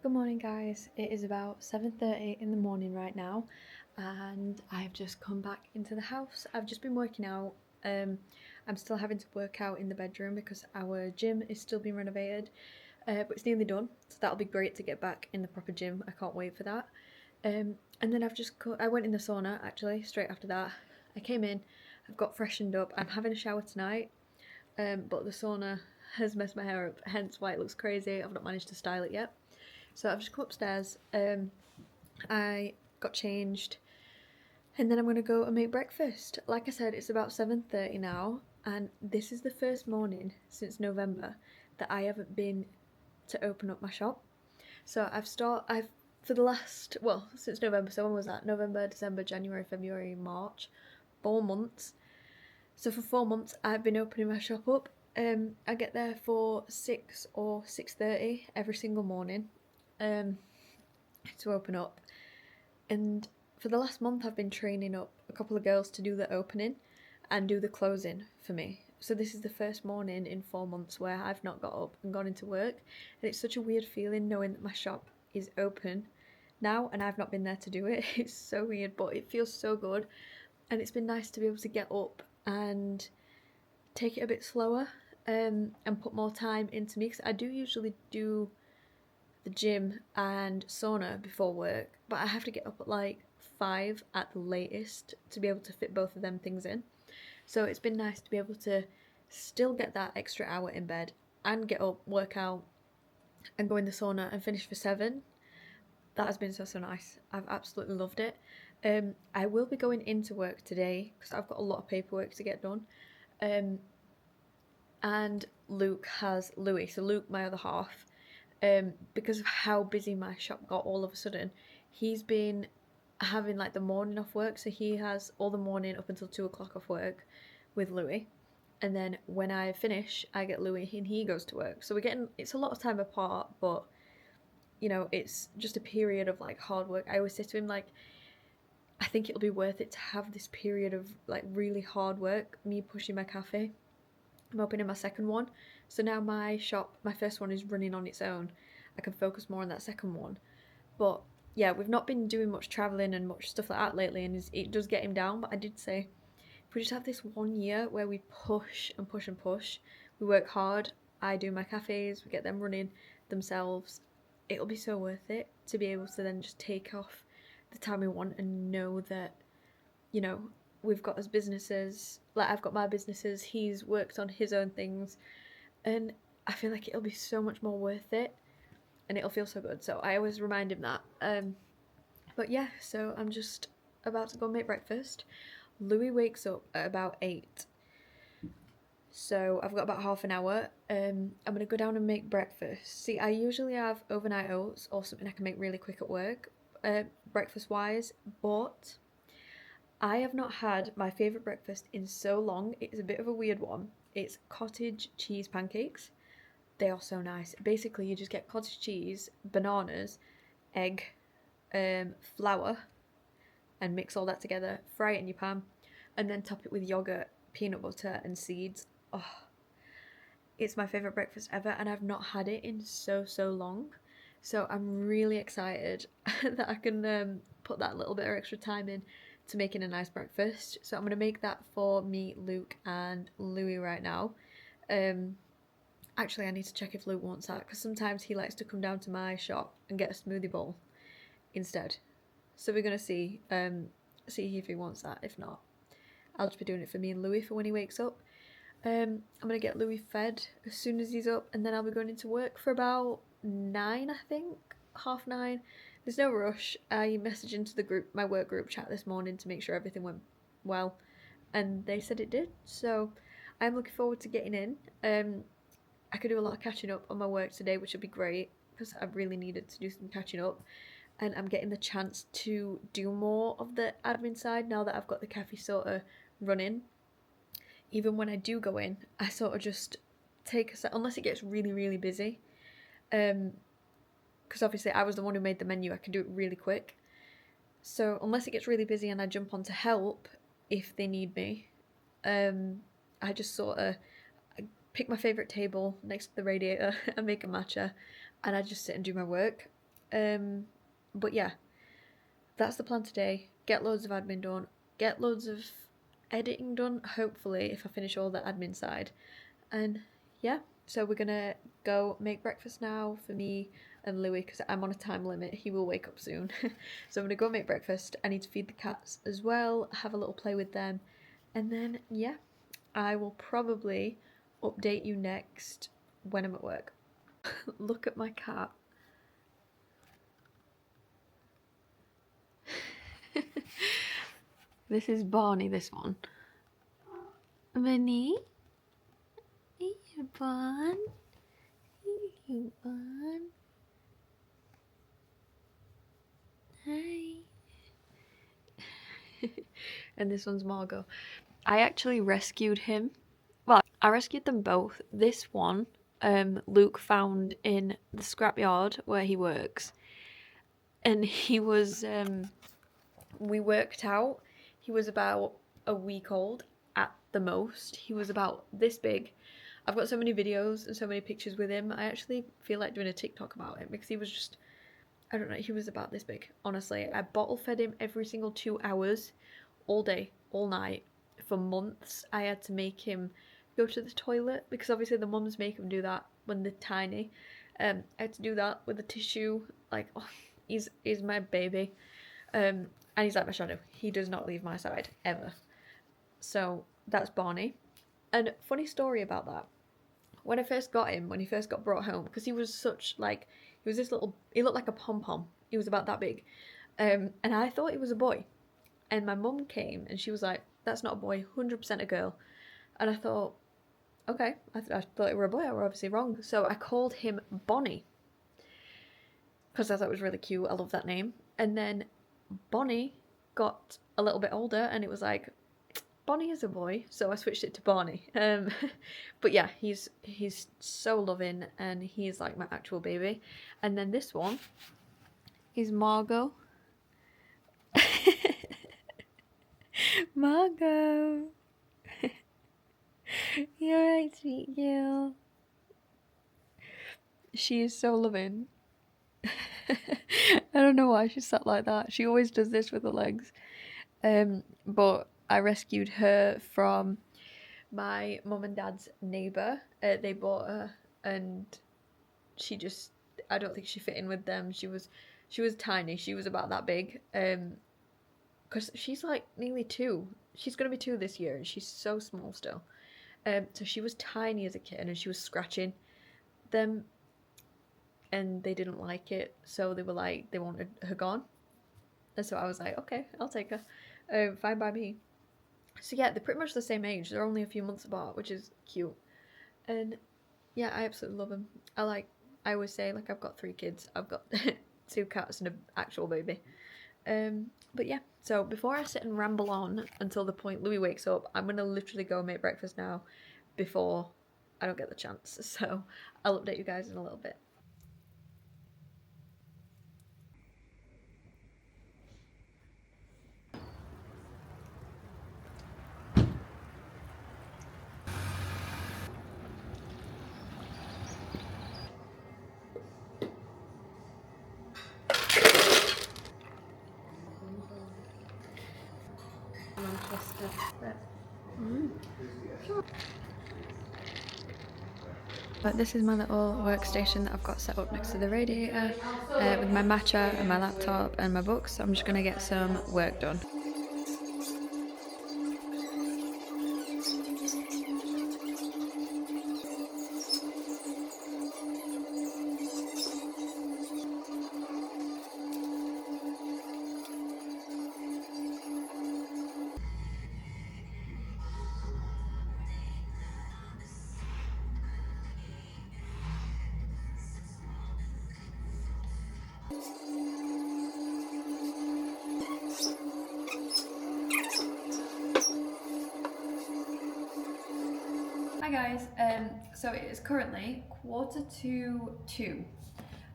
Good morning guys, it is about 7:30 in the morning right now and I've just come back into the house. I've just been working out. I'm still having to work out in the bedroom because our gym is still being renovated, but it's nearly done, so that'll be great to get back in the proper gym. I can't wait for that. And then I went in the sauna actually straight after that. I came in, I've got freshened up, I'm having a shower tonight, but the sauna has messed my hair up, hence why it looks crazy. I've not managed to style it yet. So I've just come upstairs, I got changed, and then I'm going to go and make breakfast. Like I said, it's about 7:30 now, and this is the first morning since November that I haven't been to open up my shop. So I've for the last, well, since November, so when was that? November, December, January, February, March, 4 months. So for 4 months I've been opening my shop up. I get there for 6 or 6:30 every single morning. To open up, and for the last month I've been training up a couple of girls to do the opening and do the closing for me. So this is the first morning in 4 months where I've not got up and gone into work, and it's such a weird feeling knowing that my shop is open now and I've not been there to do it. It's so weird, but it feels so good, and it's been nice to be able to get up and take it a bit slower, and put more time into me, because I do usually do the gym and sauna before work, but I have to get up at like 5 at the latest to be able to fit both of them things in. So it's been nice to be able to still get that extra hour in bed and get up, work out, and go in the sauna and finish for 7. That has been so nice. I've absolutely loved it. I will be going into work today because I've got a lot of paperwork to get done. And Luke has Louis, so Luke, my other half, because of how busy my shop got all of a sudden, he's been having like the morning off work, so he has all the morning up until 2 o'clock off work with Louis, and then when I finish I get Louis and he goes to work. So it's a lot of time apart, but it's just a period of like hard work. I always say to him, like, I think it'll be worth it to have this period of like really hard work, me pushing my cafe. I'm opening my second one, so now my first one is running on its own. I can focus more on that second one. But yeah, we've not been doing much travelling and much stuff like that lately, and it does get him down. But I did say, if we just have this 1 year where we push and push and push, we work hard, I do my cafes, we get them running themselves, it'll be so worth it to be able to then just take off the time we want and know that, you know, we've got as businesses, like I've got my businesses, he's worked on his own things, and I feel like it'll be so much more worth it and it'll feel so good. So I always remind him that. But yeah, so I'm just about to go make breakfast. Louis wakes up at about 8, so I've got about half an hour. I'm gonna go down and make breakfast. See, I usually have overnight oats or something I can make really quick at work, breakfast wise, but I have not had my favourite breakfast in so long. It's a bit of a weird one. It's cottage cheese pancakes. They are so nice. Basically, you just get cottage cheese, bananas, egg, flour, and mix all that together, fry it in your pan, and then top it with yogurt, peanut butter, and seeds. Oh, it's my favourite breakfast ever, and I've not had it in so long. So I'm really excited that I can put that little bit of extra time in to making a nice breakfast. So I'm going to make that for me, Luke, and Louis right now. Actually, I need to check if Luke wants that, because sometimes he likes to come down to my shop and get a smoothie bowl instead. So we're going to see if he wants that. If not, I'll just be doing it for me and Louis for when he wakes up. I'm going to get Louis fed as soon as he's up, and then I'll be going into work for about 9, I think, 9:30. There's no rush. I messaged into the group, my work group chat this morning, to make sure everything went well, and they said it did. So I'm looking forward to getting in. I could do a lot of catching up on my work today, which would be great because I really needed to do some catching up, and I'm getting the chance to do more of the admin side now that I've got the cafe sort of running. Even when I do go in, I sort of just take a set, unless it gets really busy, because obviously I was the one who made the menu, I can do it really quick. So unless it gets really busy and I jump on to help if they need me, I just sort of pick my favourite table next to the radiator and make a matcha, and I just sit and do my work. But yeah, that's the plan today. Get loads of admin done, get loads of editing done, hopefully, if I finish all the admin side. And yeah, so we're gonna go make breakfast now for me and Louis because I'm on a time limit. He will wake up soon. So I'm gonna go make breakfast. I need to feed the cats as well, have a little play with them. And then, yeah, I will probably update you next when I'm at work. Look at my cat. This is Barney, this one. Minnie? Hey, Bon. Hey, Bon. Hi. And this one's Margot. I actually rescued him. Well, I rescued them both. This one, Luke found in the scrapyard where he works. And he was, we worked out, he was about a week old at the most. He was about this big. I've got so many videos and so many pictures with him. I actually feel like doing a TikTok about him because he was just, I don't know, he was about this big, honestly. I bottle fed him every single 2 hours, all day, all night, for months. I had to make him go to the toilet because obviously the mums make him do that when they're tiny. I had to do that with a tissue. Like, oh, he's my baby. And he's like my shadow. He does not leave my side, ever. So that's Barney. And funny story about that. When I first got him, when he first got brought home, because he was such, like, he was this little, he looked like a pom-pom. He was about that big. And I thought he was a boy. And my mum came and she was like, that's not a boy, 100% a girl. And I thought, okay, I thought it were a boy, I were obviously wrong. So I called him Bonnie. Because I thought it was really cute, I love that name. And then Bonnie got a little bit older and it was like, Bonnie is a boy, so I switched it to Barney. But yeah, he's so loving and he's like my actual baby. And then this one is Margot. Margot. You're right, sweet girl. She is so loving. I don't know why she sat like that. She always does this with her legs. But I rescued her from my mum and dad's neighbour. They bought her and she just, I don't think she fit in with them. She was tiny. She was about that big. Because she's like nearly 2. She's going to be 2 this year and she's so small still. So she was tiny as a kitten and she was scratching them and they didn't like it. So they were like, they wanted her gone. And so I was like, okay, I'll take her. Fine by me. So yeah, they're pretty much the same age. They're only a few months apart, which is cute. And yeah, I absolutely love them. I always say, like, I've got 3 kids. I've got 2 cats and an actual baby. But yeah, so before I sit and ramble on until the point Louis wakes up, I'm going to literally go and make breakfast now before I don't get the chance. So I'll update you guys in a little bit. But this is my little workstation that I've got set up next to the radiator with my matcha and my laptop and my books. So I'm just going to get some work done. Hi guys, so it is currently 1:45,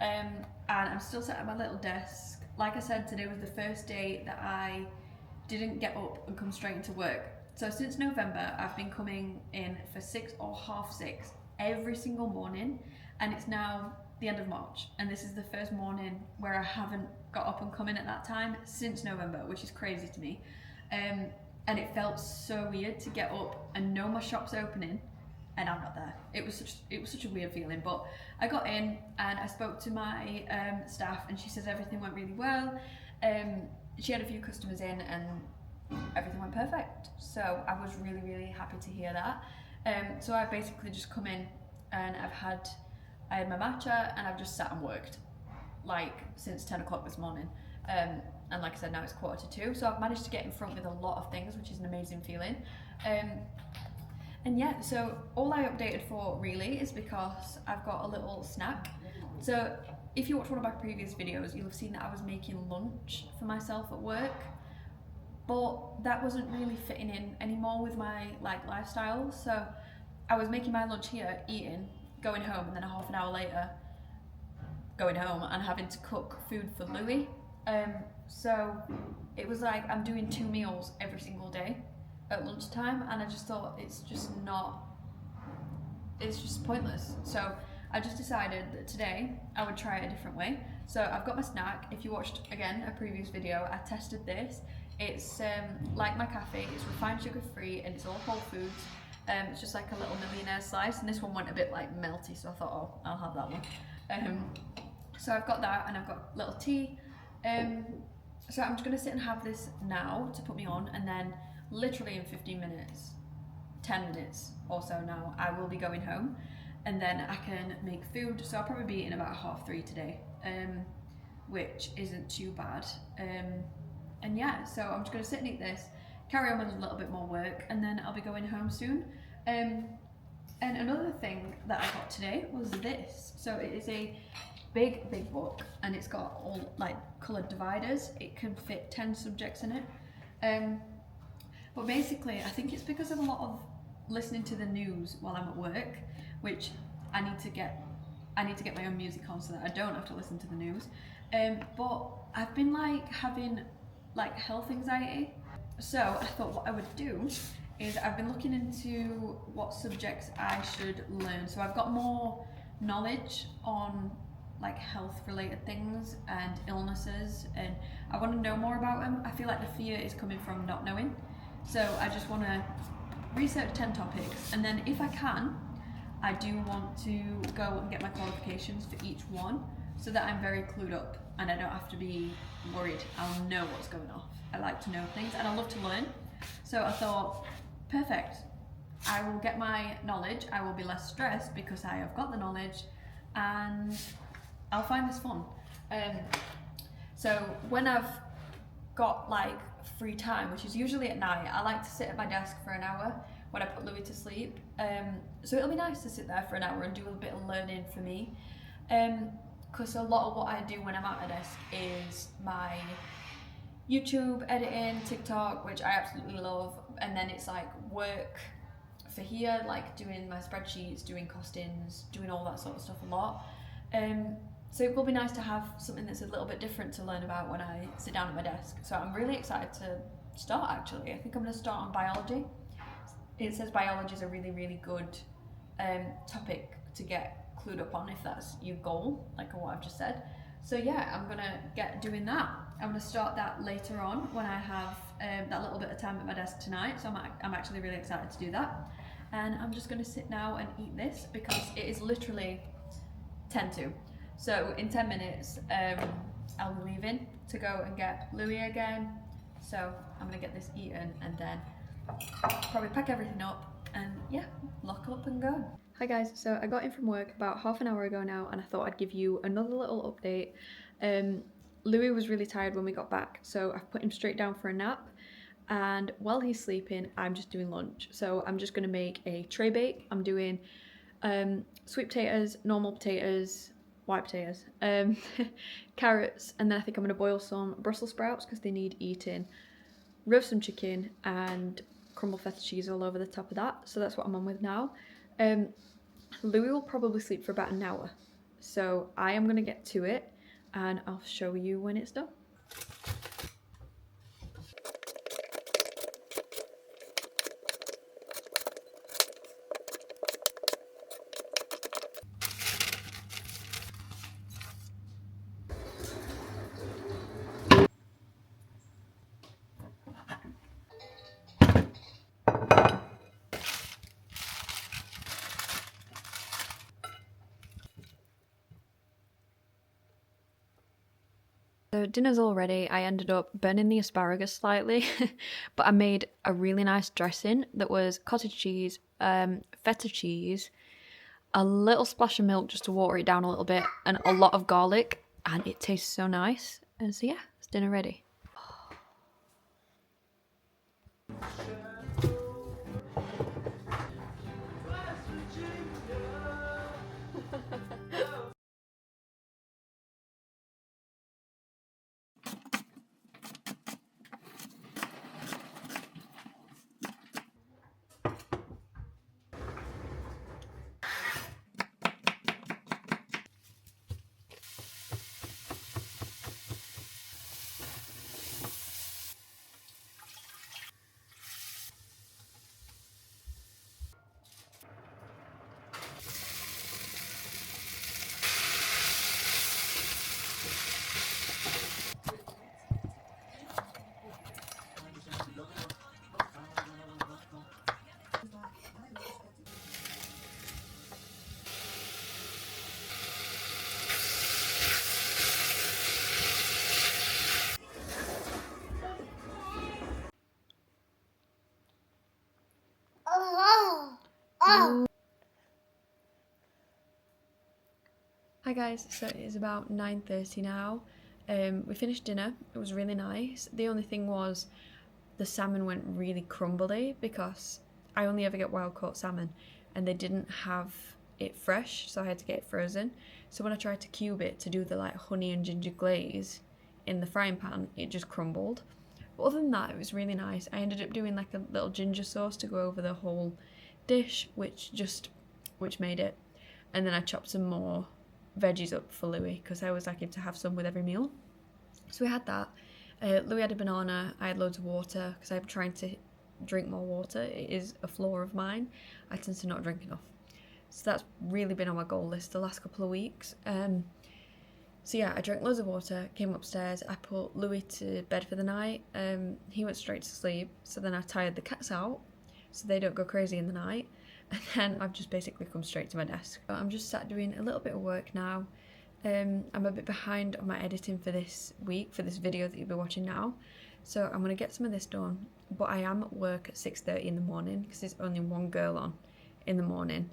and I'm still sat at my little desk. Like I said, today was the first day that I didn't get up and come straight into work. So since November, I've been coming in for 6 or half 6 every single morning, and it's now the end of March, and this is the first morning where I haven't got up and come in at that time since November, which is crazy to me. And it felt so weird to get up and know my shop's opening and I'm not there. It was such a weird feeling, but I got in and I spoke to my staff, and she says everything went really well. She had a few customers in and everything went perfect, so I was really happy to hear that. So I basically just come in and I had my matcha and I've just sat and worked like since 10 o'clock this morning. And like I said, now it's 1:45, so I've managed to get in front with a lot of things, which is an amazing feeling. And yeah, so all I updated for really is because I've got a little snack. So if you watched one of my previous videos, you'll have seen that I was making lunch for myself at work, but that wasn't really fitting in anymore with my like lifestyle. So I was making my lunch here, eating, going home, and then a half an hour later going home and having to cook food for Louis. So it was like I'm doing 2 meals every single day at lunchtime, and I just thought it's just pointless. So I just decided that today I would try it a different way. So I've got my snack. If you watched again a previous video, I tested this. It's like my cafe, it's refined sugar free and it's all whole foods. It's just like a little millionaire slice, and this one went a bit like melty, so I thought, oh, I'll have that one. So I've got that, and I've got little tea. So I'm just gonna sit and have this now to put me on, and then literally in 15 minutes, 10 minutes or so now, I will be going home, and then I can make food. So I'll probably be eating about 3:30 today, which isn't too bad. And yeah, so I'm just gonna sit and eat this, carry on with a little bit more work, and then I'll be going home soon. And another thing that I got today was this. So it is a big book, and it's got all like coloured dividers. It can fit 10 subjects in it. But basically, I think it's because of a lot of listening to the news while I'm at work, which I need to get my own music on so that I don't have to listen to the news. But I've been like having like health anxiety. So I thought what I would do is I've been looking into what subjects I should learn. So I've got more knowledge on like health related things and illnesses, and I want to know more about them. I feel like the fear is coming from not knowing. So I just want to research 10 topics, and then if I can, I do want to go and get my qualifications for each one so that I'm very clued up and I don't have to be worried. I'll know what's going on. I like to know things and I love to learn. So I thought, perfect. I will get my knowledge, I will be less stressed because I have got the knowledge, and I'll find this fun. So when I've got like free time, which is usually at night, I like to sit at my desk for an hour when I put Louis to sleep. So it'll be nice to sit there for an hour and do a bit of learning for me. Because a lot of what I do when I'm at my desk is my YouTube editing, TikTok, which I absolutely love, and then it's like work for here, like doing my spreadsheets, doing costings, doing all that sort of stuff a lot. So it will be nice to have something that's a little bit different to learn about when I sit down at my desk. So I'm really excited to start actually. I think I'm going to start on biology. It says biology is a really good topic to get clued up on if that's your goal, like what I've just said. So yeah, I'm going to get doing that. I'm going to start that later on when I have that little bit of time at my desk tonight. So I'm actually really excited to do that. And I'm just going to sit now and eat this because it is literally 10 to. So in 10 minutes, I'll be leaving to go and get Louis again. So I'm gonna get this eaten and then probably pack everything up and yeah, lock up and go. Hi guys, so I got in from work about half an hour ago now, and I thought I'd give you another little update. Louis was really tired when we got back, so I've put him straight down for a nap. And while he's sleeping, I'm just doing lunch. So I'm just gonna make a tray bake. I'm doing sweet potatoes, normal potatoes, white potatoes, carrots, and then I think I'm gonna boil some Brussels sprouts because they need eating, roast some chicken, and crumble feta cheese all over the top of that. So that's what I'm on with now. Louis will probably sleep for about an hour, so I am gonna get to it and I'll show you when it's done. So dinner's all ready. I ended up burning the asparagus slightly, but I made a really nice dressing that was cottage cheese, feta cheese, a little splash of milk just to water it down a little bit, and a lot of garlic, and it tastes so nice. And so yeah, it's dinner ready. Hi guys, so it is about 9:30 now. We finished dinner. It was really nice. The only thing was the salmon went really crumbly because I only ever get wild caught salmon and they didn't have it fresh, so I had to get it frozen. So when I tried to cube it to do the like honey and ginger glaze in the frying pan, it just crumbled. But other than that, it was really nice. I ended up doing like a little ginger sauce to go over the whole dish, which made it. And then I chopped some more veggies up for Louis because I always like him to have some with every meal. So we had that. Louis had a banana. I had loads of water because I'm trying to drink more water. It is a flaw of mine. I tend to not drink enough. So that's really been on my goal list the last couple of weeks. So yeah, I drank loads of water, came upstairs, I put Louis to bed for the night. He went straight to sleep, so then I tired the cats out so they don't go crazy in the night. And then I've just basically come straight to my desk. I'm just sat doing a little bit of work now. I'm a bit behind on my editing for this week, for this video that you'll be watching now. So I'm gonna get some of this done, but I am at work at 6:30 in the morning because there's only one girl on in the morning.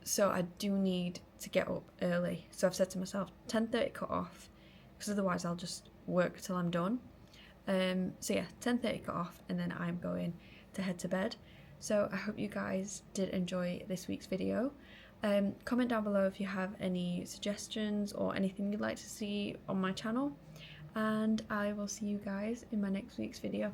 So I do need to get up early. So I've said to myself 10:30 cut off because otherwise I'll just work till I'm done. So yeah, 10:30 cut off and then I'm going to head to bed. So I hope you guys did enjoy this week's video. Comment down below if you have any suggestions or anything you'd like to see on my channel, and I will see you guys in my next week's video.